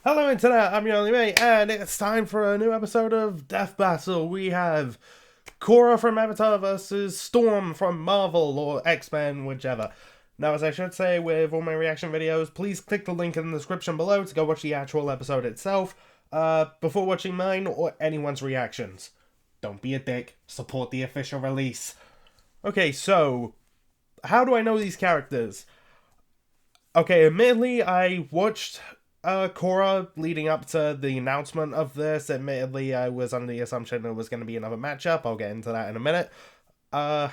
Hello Internet, I'm your only mate, and it's time for a new episode of Death Battle. We have Korra from Avatar versus Storm from Marvel, or X-Men, whichever. Now, as I should say with all my reaction videos, please click the link in the description below to go watch the actual episode itself, before watching mine or anyone's reactions. Don't be a dick, support the official release. Okay, so, how do I know these characters? Okay, admittedly, I watched Korra leading up to the announcement of this. Admittedly, I was under the assumption it was going to be another matchup. I'll get into that in a minute. So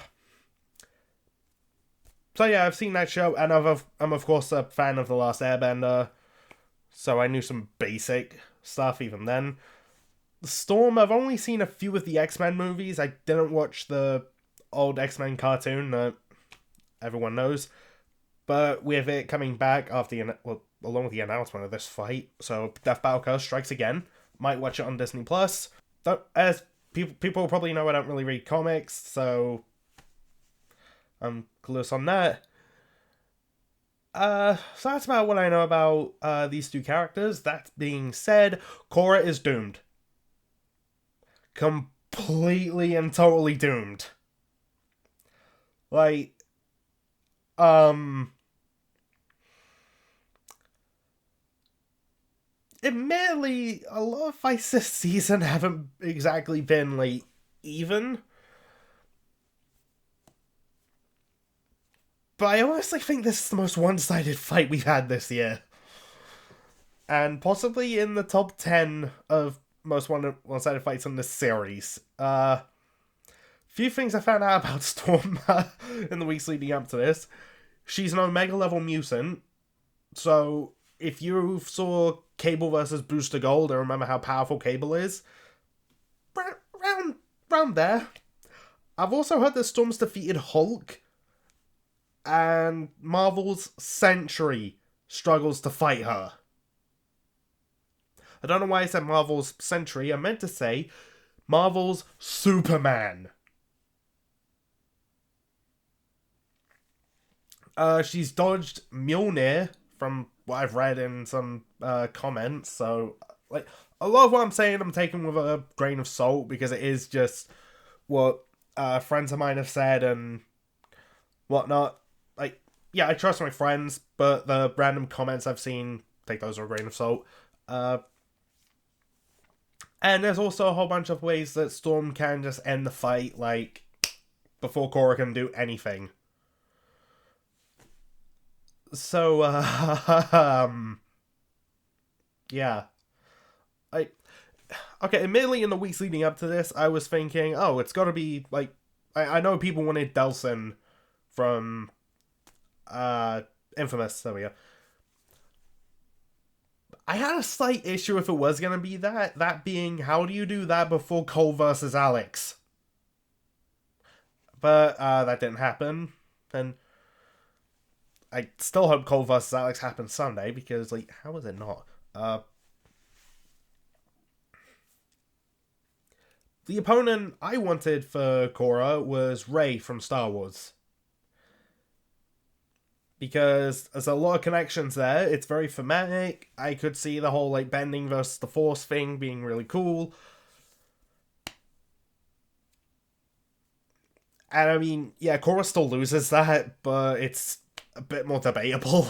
yeah, I've seen that show, and I'm of course a fan of The Last Airbender, so I knew some basic stuff even then. Storm, I've only seen a few of the X-Men movies. I didn't watch the old X-Men cartoon that everyone knows, but with it coming back after along with the announcement of this fight, so Death Battle Curse strikes again. Might watch it on Disney Plus. As people probably know, I don't really read comics, so I'm clueless on that. So that's about what I know about these two characters. That being said, Korra is doomed. Completely and totally doomed. Like, admittedly, a lot of fights this season haven't exactly been, like, even. But I honestly think this is the most one-sided fight we've had this year. And possibly in the top 10 of most one-sided fights in this series. Few things I found out about Storm in the weeks leading up to this. She's an Omega level mutant, so if you saw Cable versus Booster Gold and remember how powerful Cable is, round there. I've also heard that Storm's defeated Hulk, and Marvel's Sentry struggles to fight her. I don't know why I said Marvel's Sentry. I meant to say Marvel's Superman. She's dodged Mjolnir, from what I've read in some comments, so like a lot of what I'm saying I'm taking with a grain of salt, because it is just what friends of mine have said and whatnot. Like, yeah, I trust my friends, but the random comments I've seen, take those with a grain of salt. And there's also a whole bunch of ways that Storm can just end the fight, like, before Korra can do anything. So, yeah. Okay, admittedly, in the weeks leading up to this, I was thinking, oh, it's gotta be, like, I know people wanted Delsin from, Infamous, there we go. I had a slight issue if it was gonna be that being, how do you do that before Cole versus Alex? But, that didn't happen, and I still hope Cole vs. Alex happens Sunday, because, like, how is it not? The opponent I wanted for Korra was Rey from Star Wars. Because there's a lot of connections there. It's very thematic. I could see the whole, like, bending versus the Force thing being really cool. And, I mean, yeah, Korra still loses that, but it's a bit more debatable.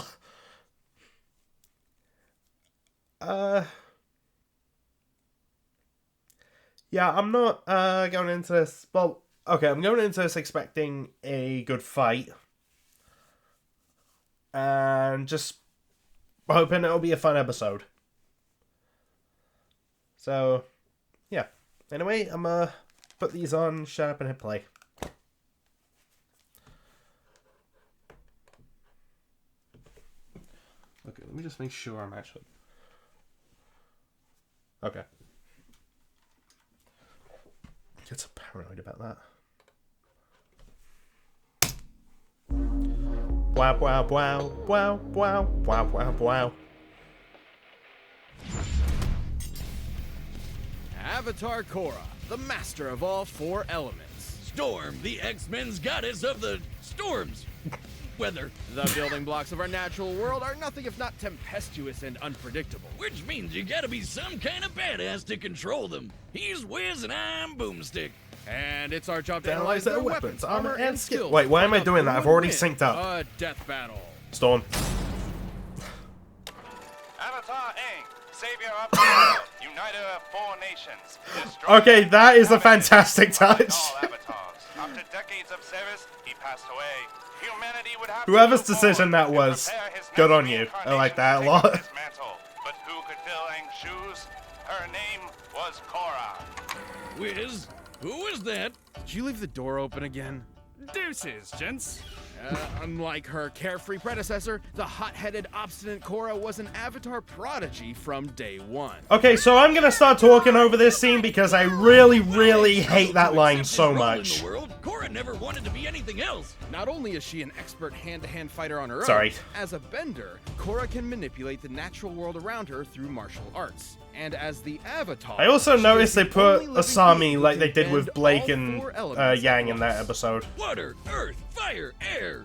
Yeah, I'm not going into this, well, okay, I'm going into this expecting a good fight, and just hoping it'll be a fun episode. So, yeah. Anyway, I'm gonna put these on, shut up and hit play. Okay, let me just make sure I'm actually... Okay. Get so paranoid about that. Wow, wow, wow, wow, wow, wow, wow, wow. Avatar Korra, the master of all four elements. Storm, the X-Men's goddess of the storms. weather. The building blocks of our natural world are nothing if not tempestuous and unpredictable. Which means you gotta be some kind of badass to control them. He's Wiz and I'm Boomstick. And it's our job to Analyze analyze their weapons, armor, and skill. skills. Wait, why am I Find out doing that? who I've would already win synced up. A death battle. Storm. Avatar Aang, savior of the world, uniter of 4 nations. Destroyer Okay, that is a of fantastic touch. all avatars. After decades of service, he passed away. Humanity would have Whoever's to move decision forward that and was, prepare his good next on you. I like that a reincarnation to lot. take up his mantle. But who could fill Aang's shoes? Her name was Korra. Wiz, who is that? Did you leave the door open again? Deuces, gents. Unlike her carefree predecessor, the hot-headed, obstinate Korra was an Avatar prodigy from day one. Okay, so I'm gonna start talking over this scene because I really, really hate that line so His role in much. the world, Korra never wanted to be anything else. Not only is she an expert hand-to-hand fighter on her Sorry. own, as a bender, Korra can manipulate the natural world around her through martial arts. And as the Avatar, I also she noticed is they the put only living Asami being like who they can did with bend Blake all and 4 elements Yang at in that once. episode. Water, earth, fire, air.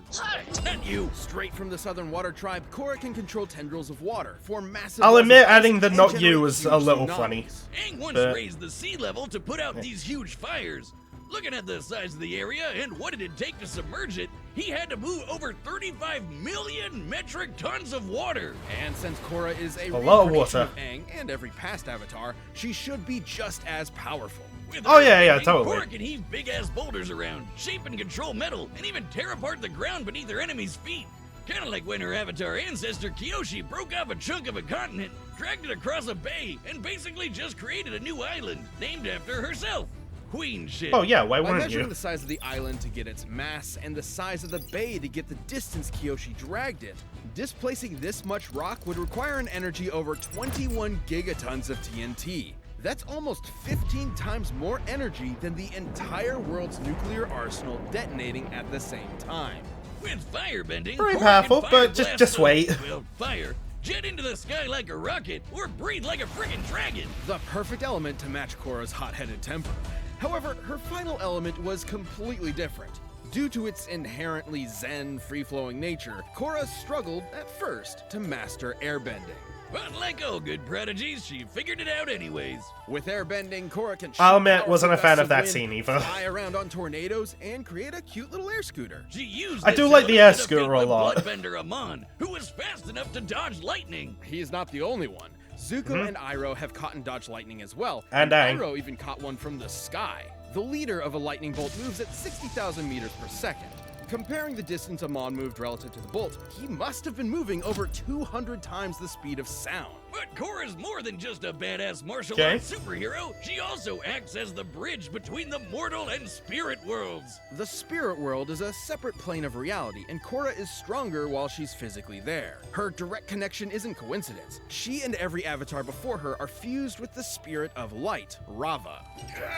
Not you. Straight from the Southern Water Tribe, Korra can control tendrils of water, form massive I'll walls of admit ice, adding the and not generate you was a huge little tsunamis. funny. Aang once But- raised the sea level to put out these huge fires. Looking at the size of the area and what it'd take to submerge it, he had to move over 35 million metric tons of water. And since Korra is a lot of reincarnation water. of Aang and every past Avatar, she should be just as powerful. With Oh, her yeah, yeah, bending, totally. Korra can heave big-ass boulders around, shape and control metal, and even tear apart the ground beneath her enemy's feet. Kinda like when her Avatar ancestor Kyoshi broke off a chunk of a continent, dragged it across a bay, and basically just created a new island named after herself. Queen shit. Oh yeah, why By wouldn't measuring you? the size of the island to get its mass and the size of the bay to get the distance Kyoshi dragged it, displacing this much rock would require an energy over 21 gigatons of TNT. That's almost 15 times more energy than the entire world's nuclear arsenal detonating at the same time. With firebending, Very Korra powerful, can fire but blast just wait. Well, fire, jet into the sky like a rocket, or breathe like a friggin' dragon. The perfect element to match Korra's hot-headed temper. However, her final element was completely different. Due to its inherently zen, free-flowing nature, Korra struggled at first to master airbending. But like all good prodigies, she figured it out anyways. With airbending, Korra can I'll shoot admit, powerful wasn't a fan gusts of that wind, scene either. fly around on tornadoes, and create a cute little air scooter. She used I this do like the element air to scooter defeat a lot. the bloodbender Amon, who was fast enough to dodge lightning. He's not the only one. Zuko and Iroh have caught and dodged lightning as well. Mm-hmm. And Aang. Iroh even caught one from the sky. The leader of a lightning bolt moves at 60,000 meters per second. Comparing the distance Amon moved relative to the bolt, he must have been moving over 200 times the speed of sound. But Korra's more than just a badass martial Okay. arts superhero. She also acts as the bridge between the mortal and spirit worlds. The spirit world is a separate plane of reality, and Korra is stronger while she's physically there. Her direct connection isn't coincidence. She and every avatar before her are fused with the spirit of light, Rava.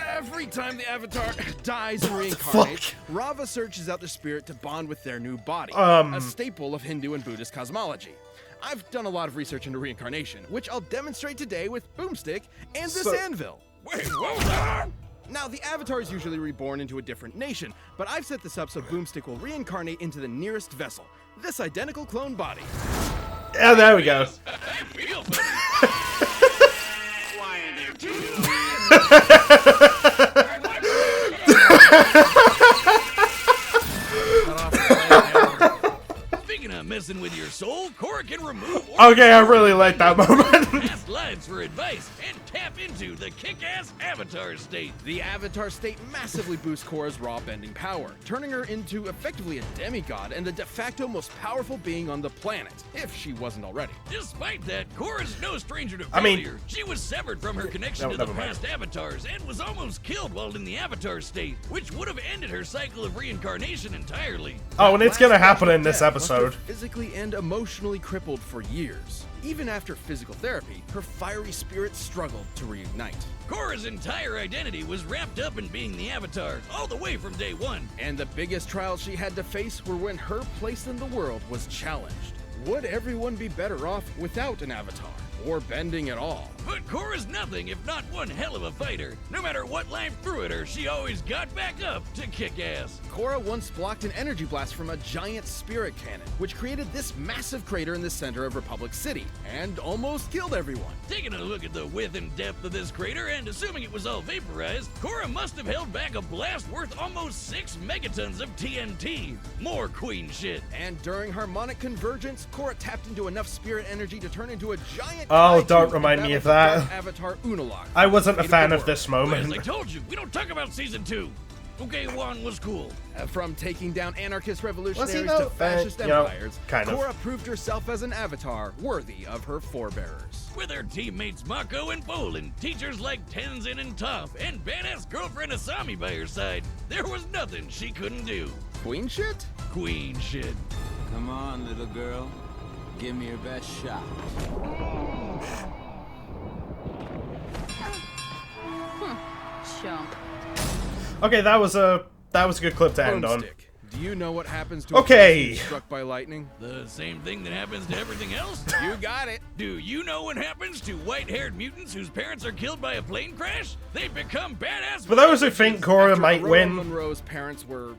Every time the avatar dies and reincarnates, Rava searches out the spirit to bond with their new body, a staple of Hindu and Buddhist cosmology. I've done a lot of research into reincarnation, which I'll demonstrate today with Boomstick and this anvil. Wait, what? Now, the Avatar is usually reborn into a different nation, but I've set this up so Boomstick will reincarnate into the nearest vessel, this identical clone body. Yeah, there we go. I feel better. Speaking of messing with your soul, Korra can remove Okay, I really like that moment. past lives for advice and tap into the kick-ass Avatar state. The Avatar state massively boosts Korra's raw bending power, turning her into effectively a demigod and the de facto most powerful being on the planet, if she wasn't already. Despite that, Korra's no stranger to I mean- failure. She was severed from her connection No, to the never mind. past avatars and was almost killed while in the Avatar state, which would have ended her cycle of reincarnation entirely. Oh, and it's gonna happen in this Death must have episode. physically and emotionally crippled for years. Even after physical therapy, her fiery spirit struggled to reignite. Korra's entire identity was wrapped up in being the Avatar, all the way from day one. And the biggest trials she had to face were when her place in the world was challenged. Would everyone be better off without an avatar, or bending at all? But Korra's nothing if not one hell of a fighter. No matter what life threw at her, she always got back up to kick ass. Korra once blocked an energy blast from a giant spirit cannon, which created this massive crater in the center of Republic City, and almost killed everyone. Taking a look at the width and depth of this crater, and assuming it was all vaporized, Korra must have held back a blast worth almost 6 megatons of TNT. More queen shit. And during harmonic convergence, Korra tapped into enough spirit energy to turn into a giant Oh, kaiju don't and remind me battle of the that. Dark Avatar Unalaq. I wasn't a Fate of fan the of this But as I moment. told you, we don't talk about season 2. Okay, one was cool. From taking down anarchist revolutionaries though? to fascist You know, empires, kind of. Korra proved herself as an avatar worthy of her forebearers. With her teammates Mako and Poland, teachers like Tenzin and Toph, and badass girlfriend Asami by her side, there was nothing she couldn't do. Queen shit? Queen shit. Come on, little girl. Give me your best shot. Chump. Okay, that was a good clip to end on. Boomstick. Do you know what happens to Okay. a person struck by lightning? The same thing that happens to everything else? You got it. Do you know what happens to white-haired mutants whose parents are killed by a plane crash? They become badass. For those who think Korra After might Aurora win, Monroe's parents were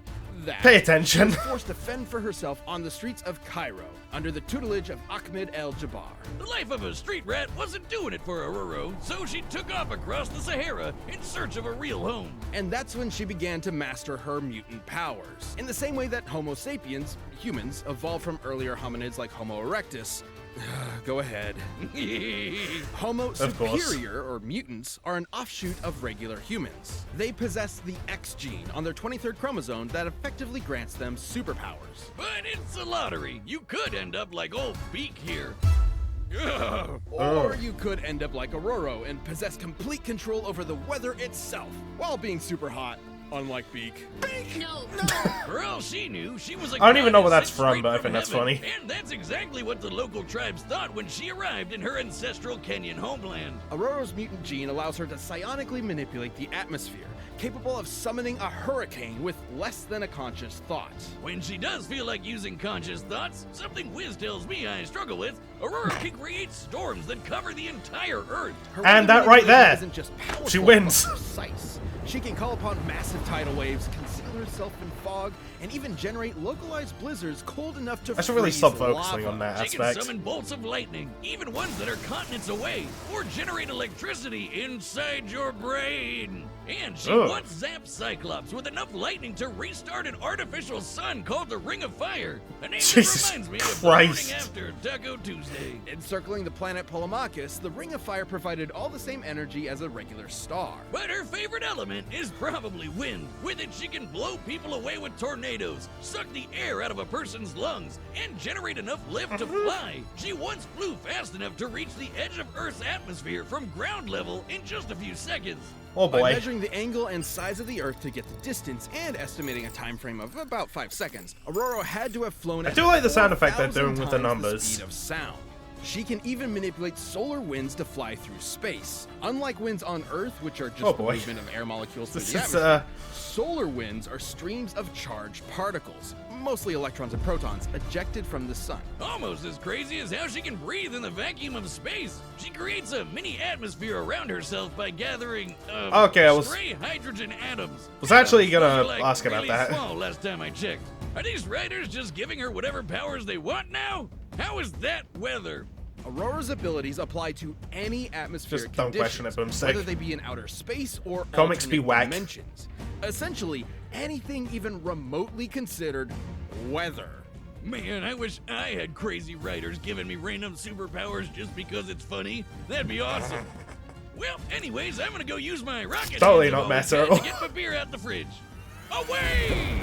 that. pay attention. She was forced to fend for herself on the streets of Cairo under the tutelage of Ahmed El-Jabbar. The life of a street rat wasn't doing it for Aurora, so she took off across the Sahara in search of a real home. And that's when she began to master her mutant powers. In the same way that Homo sapiens, humans, evolved from earlier hominids like Homo erectus. Go ahead. Homo Of course. superior, or mutants, are an offshoot of regular humans. They possess the X gene on their 23rd chromosome that effectively grants them superpowers. But it's a lottery. You could end up like old Beak here. Or you could end up like Aurora and possess complete control over the weather itself, while being super hot, unlike Beak. No. For all she knew, she was a I don't even know where goddess that's sent from, straight but I think that's heaven. funny. And that's exactly what the local tribes thought when she arrived in her ancestral Kenyan homeland. Aurora's mutant gene allows her to psionically manipulate the atmosphere, capable of summoning a hurricane with less than a conscious thought. When she does feel like using conscious thoughts, something Wiz tells me I struggle with, Aurora can create storms that cover the entire Earth. Her And that weather right there, manipulation isn't just powerful, she wins. but precise. She can call upon massive tidal waves, conceal herself in fog, and even generate localized blizzards cold enough to I should really freeze stop focusing lava. on that She can aspect. summon bolts of lightning, even ones that are continents away, or generate electricity inside your brain. And she Ugh. once zapped Cyclops with enough lightning to restart an artificial sun called the Ring of Fire. A name Jesus that reminds me of the morning Christ. after Taco Tuesday. Encircling the planet Polemarchus, the Ring of Fire provided all the same energy as a regular star. But her favorite element is probably wind. With it, she can blow people away with tornadoes, suck the air out of a person's lungs, and generate enough lift to fly. She once flew fast enough to reach the edge of Earth's atmosphere from ground level in just a few seconds. Oh By boy. measuring the angle and size of the Earth to get the distance and estimating a time frame of about 5 seconds, Aurora had to have flown. I at do like the sound effect they're 4,000 doing with the times numbers. speed of sound. She can even manipulate solar winds to fly through space. Unlike winds on Earth, which are just Oh, the boy. movement of air molecules through This the is, atmosphere, solar winds are streams of charged particles, mostly electrons and protons, ejected from the sun. Almost as crazy as how she can breathe in the vacuum of space. She creates a mini atmosphere around herself by gathering Okay, I was- stray hydrogen atoms. Was actually Atoms, gonna those are, like, ask about really that. Small last time I checked. Are these writers just giving her whatever powers they want now? How is that weather? Aurora's abilities apply to any atmospheric Just don't question it, conditions, Boomstick. whether they be in outer space or Comics be alternate whack. dimensions. Essentially, anything even remotely considered weather. Man, I wish I had crazy writers giving me random superpowers just because it's funny. That'd be awesome. Well, anyways, I'm gonna go use my rocket Totally hands I've not always meta at had all. to get my beer out the fridge. Away!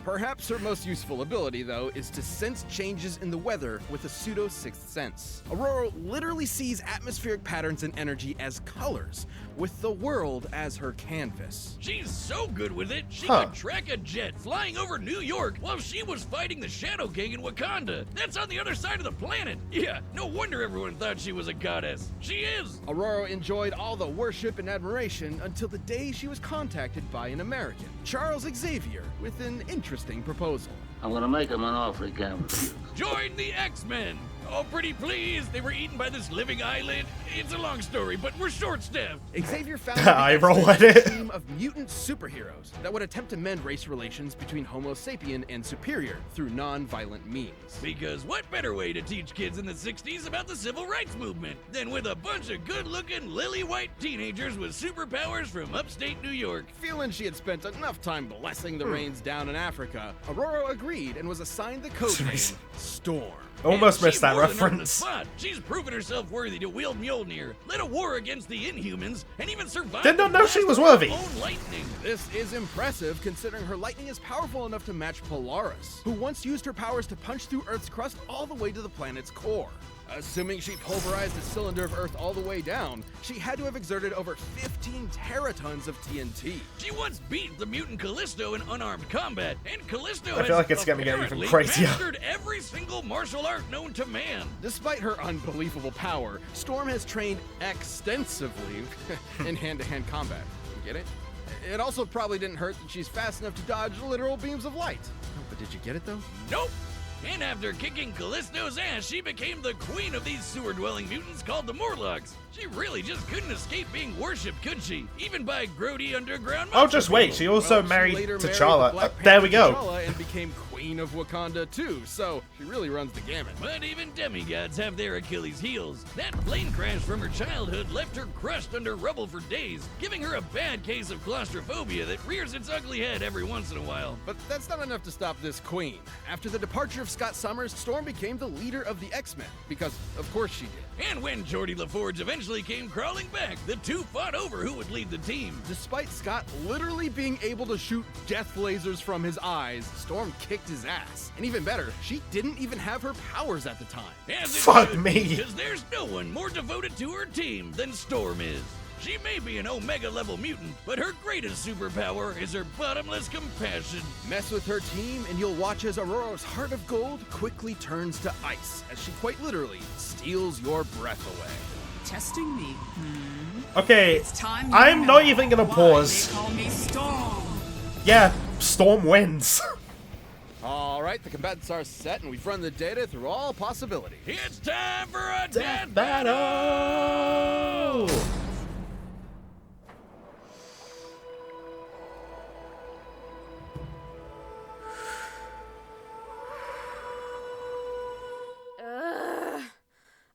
Perhaps her most useful ability, though, is to sense changes in the weather with a pseudo sixth sense. Aurora literally sees atmospheric patterns and energy as colors, with the world as her canvas. She's so good with it, she Huh. could track a jet flying over New York while she was fighting the Shadow King in Wakanda. That's on the other side of the planet. Yeah, no wonder everyone thought she was a goddess. She is. Aurora enjoyed all the worship and admiration until the day she was contacted by an American, Charles Xavier, with an interesting proposal. I'm gonna make him an offer he can't refuse. Join the X-Men. Oh, pretty please. They were eaten by this living eyelid. It's a long story, but we're short-staffed. Xavier found I roll at it. a team of mutant superheroes that would attempt to mend race relations between Homo sapien and Superior through non-violent means. Because what better way to teach kids in the 60s about the civil rights movement than with a bunch of good-looking, lily-white teenagers with superpowers from upstate New York? Feeling she had spent enough time blessing the rains down in Africa, Aurora agreed and was assigned the code name Storm. Almost And missed she that more than earned the reference. spot. She's proven herself worthy to wield Mjolnir, led a war against the Inhumans, and even survived Did not the know she blast was of her worthy. own lightning. This is impressive considering her lightning is powerful enough to match Polaris, who once used her powers to punch through Earth's crust all the way to the planet's core. Assuming she pulverized a cylinder of Earth all the way down, she had to have exerted over 15 teratons of TNT. She once beat the mutant Callisto in unarmed combat, and Callisto I feel like it's gonna get even apparently crazier. mastered every single martial art known to man. Despite her unbelievable power, Storm has trained extensively in hand-to-hand combat. Get it? It also probably didn't hurt that she's fast enough to dodge literal beams of light. Oh, but did you get it though? Nope. And after kicking Callisto's ass, she became the queen of these sewer-dwelling mutants called the Morlocks. She really just couldn't escape being worshipped, could she? Even by grody underground Oh, just wait. She also married T'Challa. There we go. T'Challa and became queen of Wakanda too, so she really runs the gamut. But even demigods have their Achilles heels. That plane crash from her childhood left her crushed under rubble for days, giving her a bad case of claustrophobia that rears its ugly head every once in a while. But that's not enough to stop this queen. After the departure of Scott Summers, Storm became the leader of the X-Men, because of course she did. And when Geordie LaForge eventually came crawling back, the two fought over who would lead the team. Despite Scott literally being able to shoot death lasers from his eyes, Storm kicked his ass. And even better, she didn't even have her powers at the time. As it Fuck should, me. Because there's no one more devoted to her team than Storm is. She may be an Omega-level mutant, but her greatest superpower is her bottomless compassion. Mess with her team, and you'll watch as Aurora's heart of gold quickly turns to ice, as she quite literally steals your breath away. Testing me. Okay, It's time you I'm not know even gonna why pause. They call me Storm. Yeah, Storm wins. All right, the combatants are set, and we've run the data through all possibilities. It's time for a death Battle!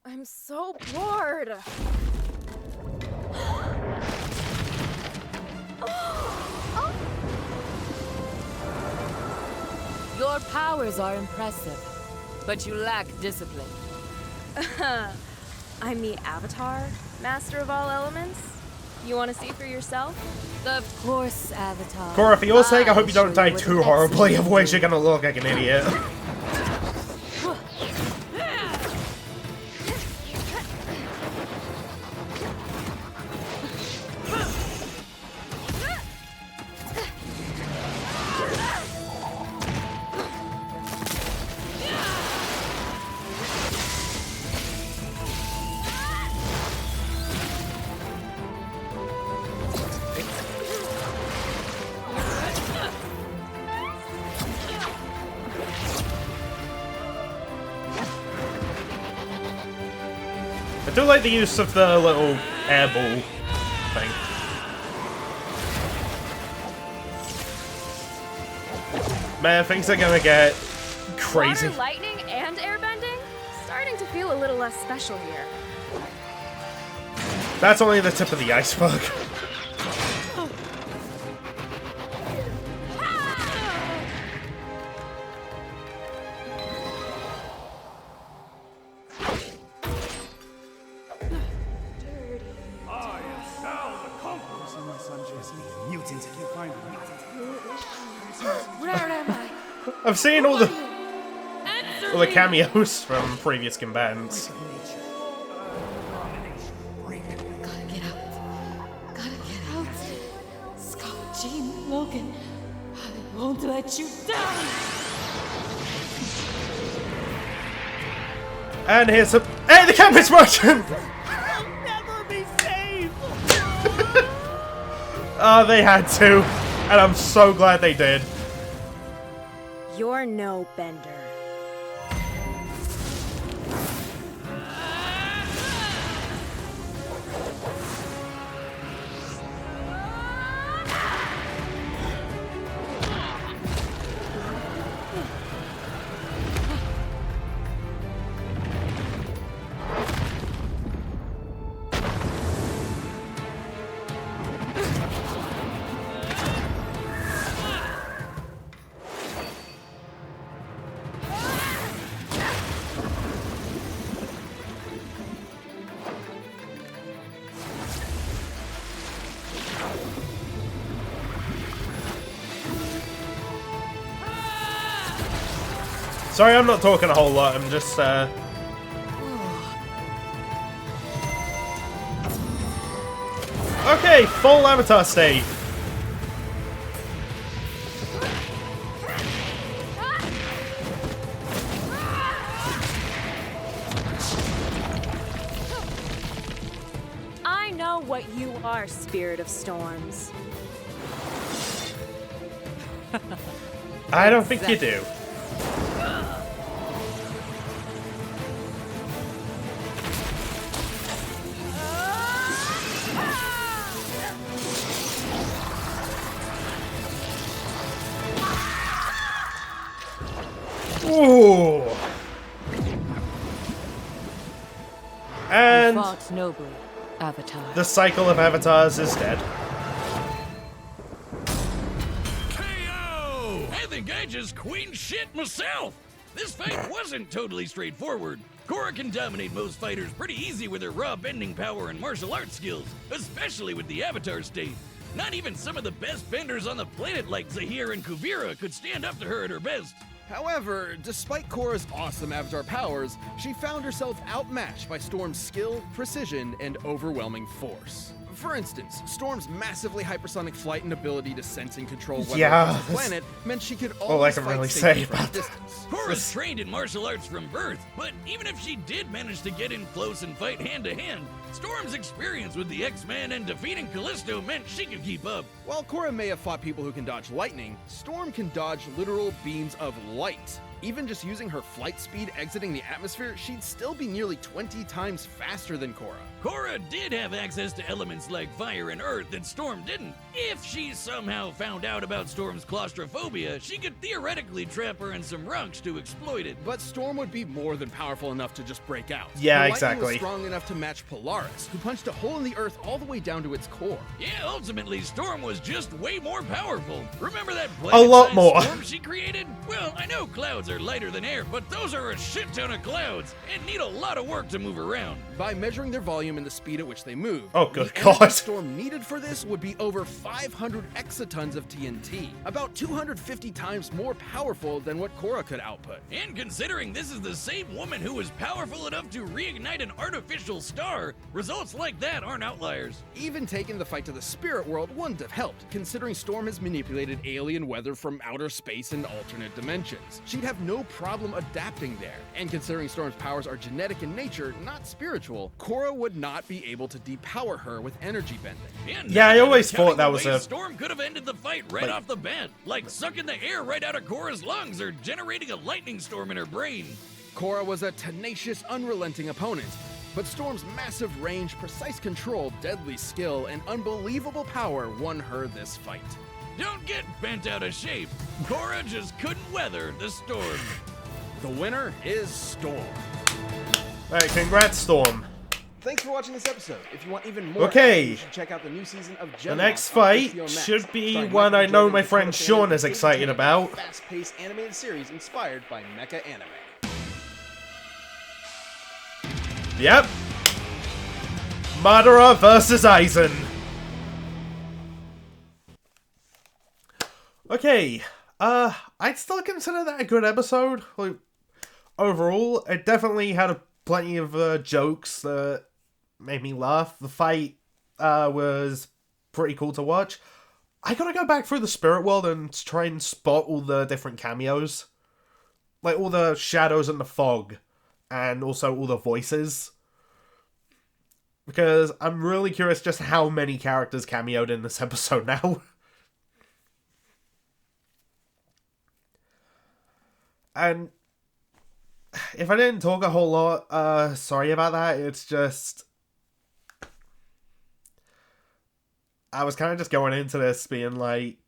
I'm so bored. Your powers are impressive, but you lack discipline. I'm the Avatar, master of all elements. You want to see for yourself? Of course, Avatar. Korra, for your sake, I hope you don't die With too an horribly, excellent otherwise you're gonna look like an idiot. I do like the use of the little air ball thing. Man, things are gonna get crazy. Water, lightning, and airbending? Starting to feel a little less special here. That's only the tip of the iceberg. Mutant, I can't find them. Where am I? I've seen all the cameos from previous combatants. Gotta get out. Gotta get out. Scott, Jean, Logan, I won't let you down. And here's a hey, the camera's working. I'll never be saved. Oh, they had to, and I'm so glad they did. You're no bender. Sorry, I'm not talking a whole lot. I'm just, Okay, full avatar state. I know what you are, Spirit of Storms. I don't think you do. Ooh. And Fought nobly, Avatar. the cycle of avatars is dead. KO! I think I just queen shit myself. This fight wasn't totally straightforward. Korra can dominate most fighters pretty easy with her raw bending power and martial arts skills, especially with the Avatar state. Not even some of the best benders on the planet like Zahir and Kuvira could stand up to her at her best. However, despite Korra's awesome Avatar powers, she found herself outmatched by Storm's skill, precision, and overwhelming force. For instance, Storm's massively hypersonic flight and ability to sense and control weather across the planet meant she could all I always can fight really safely say from a about distance. Korra's trained in martial arts from birth, but even if she did manage to get in close and fight hand to hand, Storm's experience with the X-Men and defeating Callisto meant she could keep up. While Korra may have fought people who can dodge lightning, Storm can dodge literal beams of light. Even just using her flight speed exiting the atmosphere, she'd still be nearly 20 times faster than Korra. Korra did have access to elements like fire and earth that Storm didn't. If she somehow found out about Storm's claustrophobia, she could theoretically trap her in some rocks to exploit it. But Storm would be more than powerful enough to just break out. Yeah, Her lightning exactly. was strong enough to match Polaris, who punched a hole in the earth all the way down to its core. Yeah, ultimately, Storm was just way more powerful. Remember that A lot planet-sized more. storm she created? Well, I know clouds are lighter than air, but those are a shit ton of clouds and need a lot of work to move around. By measuring their volume and the speed at which they move, Oh, good the energy God. Storm needed for this would be over 500 exatons of TNT, about 250 times more powerful than what Korra could output. And considering this is the same woman who was powerful enough to reignite an artificial star, results like that aren't outliers. Even taking the fight to the spirit world wouldn't have helped, considering Storm has manipulated alien weather from outer space and alternate dimensions. She'd have no problem adapting there. And considering Storm's powers are genetic in nature, not spiritual, Korra would not be able to depower her with energy bending. And Yeah, I always counting thought that the was ways a- Storm could have ended the fight right off the bat, like sucking the air right out of Korra's lungs or generating a lightning storm in her brain. Korra was a tenacious, unrelenting opponent, but Storm's massive range, precise control, deadly skill, and unbelievable power won her this fight. Don't get bent out of shape. Korra just couldn't weather the storm. The winner is Storm. Alright, congrats, Storm. Thanks for watching this episode. If you want even more Okay. action, you should check out the new season of The Gemini next on fight HBO Max, should be starring one Michael I know Jordan, my the friend Dakota Sean Fanning, is and excited Tatum, about. a fast-paced animated series inspired by mecha anime. Yep. Madara versus Aizen. Okay. I'd still consider that a good episode. Like, overall, it definitely had plenty of jokes that made me laugh. The fight was pretty cool to watch. I gotta go back through the spirit world and try and spot all the different cameos. Like all the shadows and the fog. And also all the voices. Because I'm really curious just how many characters cameoed in this episode now. And if I didn't talk a whole lot, sorry about that. It's just... I was kind of just going into this being like...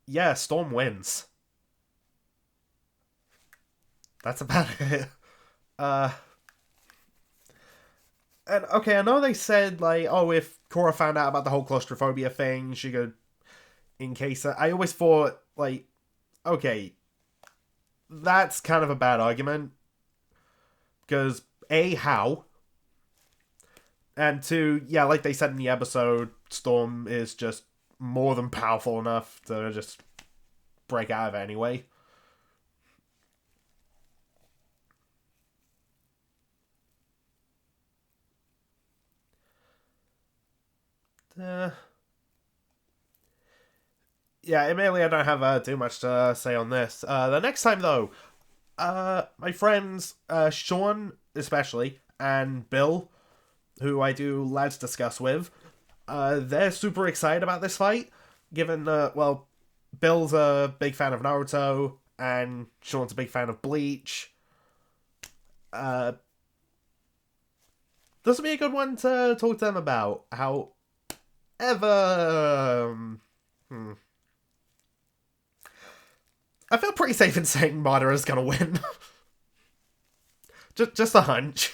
Yeah, Storm wins. That's about it. And, okay, I know they said, like, oh, if Korra found out about the whole claustrophobia thing, she could encase it. I always thought, like, okay, that's kind of a bad argument. Because, A, how? And two, yeah, like they said in the episode, Storm is just more than powerful enough to just break out of it anyway. Yeah, admittedly, I don't have too much to say on this. The next time, though, my friends, Sean, especially, and Bill, who I do Let's Discuss with, they're super excited about this fight, given that, well, Bill's a big fan of Naruto, and Sean's a big fan of Bleach. This will be a good one to talk to them about. However, I feel pretty safe in saying Madara's gonna win. just a hunch.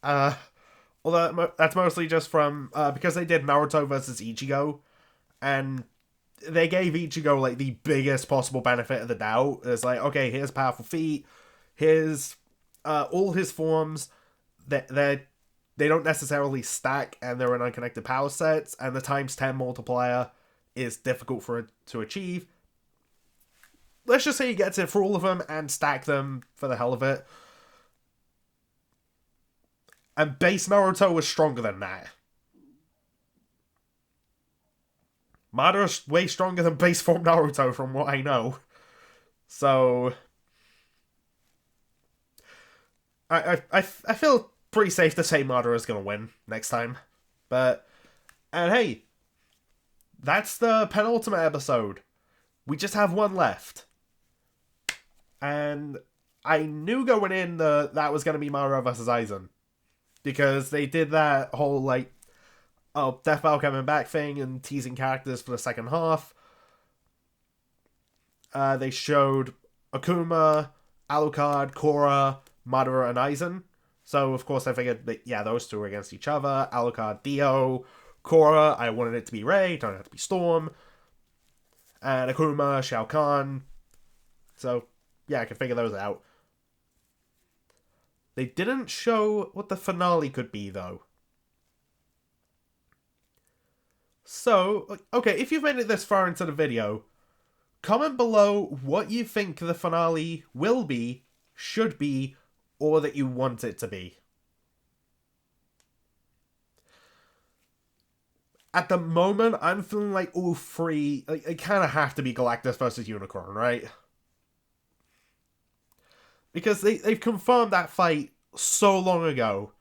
Although that's mostly just from because they did Naruto versus Ichigo, and they gave Ichigo like the biggest possible benefit of the doubt. It's like, okay, here's powerful feet, here's all his forms. They don't necessarily stack, and they're in unconnected power sets, and the ×10 multiplier is difficult for it to achieve. Let's just say he gets it for all of them and stack them for the hell of it. And base Naruto was stronger than that. Madara's way stronger than base form Naruto from what I know. So I feel pretty safe to say Madara's gonna win next time. And hey, that's the penultimate episode. We just have one left. And I knew going in that was going to be Madara versus Aizen. Because they did that whole, like, Death Battle coming back thing and teasing characters for the second half. They showed Akuma, Alucard, Korra, Madara, and Aizen. So, of course, I figured that, yeah, those two were against each other. Alucard, Dio. Korra, I wanted it to be Rei, don't have to be Storm. And Akuma, Shao Kahn. So, yeah, I can figure those out. They didn't show what the finale could be, though. So, okay, if you've made it this far into the video, comment below what you think the finale will be, should be, or that you want it to be. At the moment, I'm feeling like all three, like, it kind of have to be Galactus versus Unicorn, right? Because they've confirmed that fight so long ago.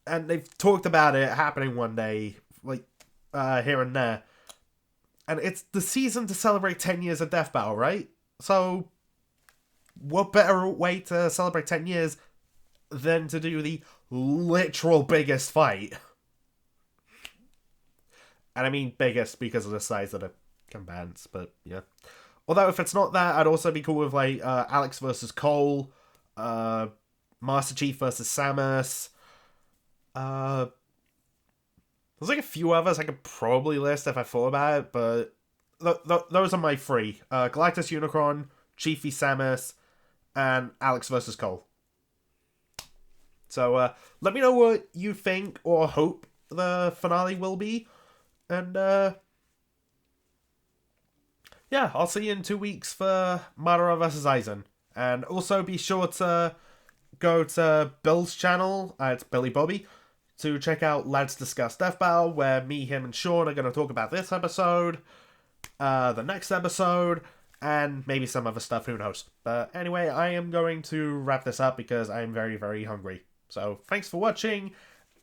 And they've talked about it happening one day, like, here and there. And it's the season to celebrate 10 years of Death Battle, right? So, what better way to celebrate 10 years than to do the literal biggest fight? And I mean biggest because of the size of the combatants, but yeah. Although if it's not that, I'd also be cool with like Alex versus Cole, Master Chief versus Samus. There's like a few others I could probably list if I thought about it, but those are my three. Galactus Unicron, Chief v Samus, and Alex versus Cole. So let me know what you think or hope the finale will be. And, yeah, I'll see you in 2 weeks for Madara vs. Aizen. And also be sure to go to Bill's channel, it's Billy Bobby, to check out Let's Discuss Death Battle, where me, him, and Sean are going to talk about this episode, the next episode, and maybe some other stuff, who knows. But anyway, I am going to wrap this up because I'm very, very hungry. So, thanks for watching.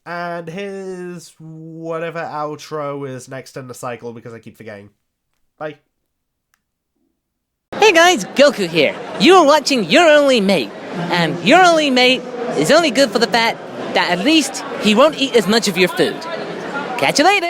And here's whatever outro is next in the cycle because I keep forgetting. Bye. Hey guys, Goku here. You are watching Your Only Mate. And Your Only Mate is only good for the fact that at least he won't eat as much of your food. Catch you later.